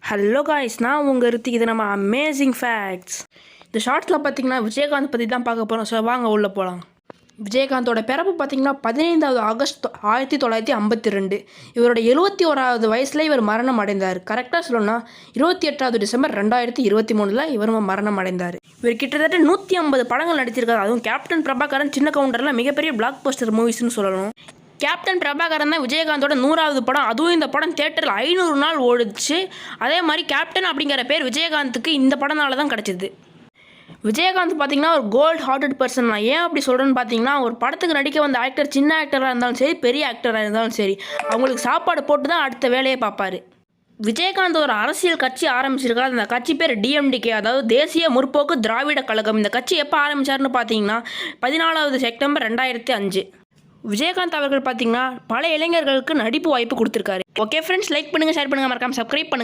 Hello guys, நான் உங்கள் ரித்திக். இது நம்ம அமேசிங் ஃபேக்ட்ஸ். இந்த ஷார்ட்ஸில் பார்த்தீங்கன்னா விஜயகாந்த் பற்றி தான் பார்க்க போகிறோம். ஸோ வாங்க உள்ளே போகலாம். விஜயகாந்தோட பிறப்பு பார்த்தீங்கன்னா 15 ஆகஸ்ட் 1952. இவரோட 71வது வயசில் இவர் மரணம் அடைந்தார். கரெக்டாக சொல்லணும்னா 28 டிசம்பர் 2023 இவர் மரணம் அடைந்தார். இவர் கிட்டத்தட்ட 150 படங்கள் நடிச்சிருக்காரு. அதுவும் கேப்டன் பிரபாகரன், சின்ன கவுண்டர்லாம் மிகப்பெரிய பிளாக் பஸ்டர் மூவிஸ்னு சொல்லணும். கேப்டன் பிரபாகரன் தான் விஜயகாந்தோட 100வது படம். அதுவும் இந்த படம் தேட்டரில் 500 நாள் ஓடிச்சு. அதே மாதிரி கேப்டன் அப்படிங்கிற பேர் விஜயகாந்துக்கு இந்த படனால தான் கிடச்சிது. விஜயகாந்த் பார்த்தீங்கன்னா ஒரு கோல்ட் ஹார்ட்டட் பர்சன் தான். ஏன் அப்படி சொல்கிறேன்னு பார்த்தீங்கன்னா, ஒரு படத்துக்கு நடிக்க வந்த ஆக்டர் சின்ன ஆக்டராக இருந்தாலும் சரி, பெரிய ஆக்டராக இருந்தாலும் சரி, அவங்களுக்கு சாப்பாடு போட்டு தான் அடுத்த வேலையை பார்ப்பார். விஜயகாந்த் ஒரு அரசியல் கட்சி ஆரம்பிச்சிருக்காரு. அந்த கட்சி பேர் டிஎம்டிகே, அதாவது தேசிய முற்போக்கு திராவிட கழகம். இந்த கட்சி எப்போ ஆரம்பித்தார்னு பார்த்தீங்கன்னா 14 செப்டம்பர் 2005. விஜயகாந்த் அவர்கள் பார்த்தீங்கன்னா பல இளைஞர்களுக்கு நடிப்பு வாய்ப்பு கொடுத்துருக்காரு. ஓகே ஃப்ரெண்ட்ஸ், லைக் பண்ணுங்கள், ஷேர் பண்ணுங்கள், மறக்காம சப்ஸ்கிரைப் பண்ணுங்கள்.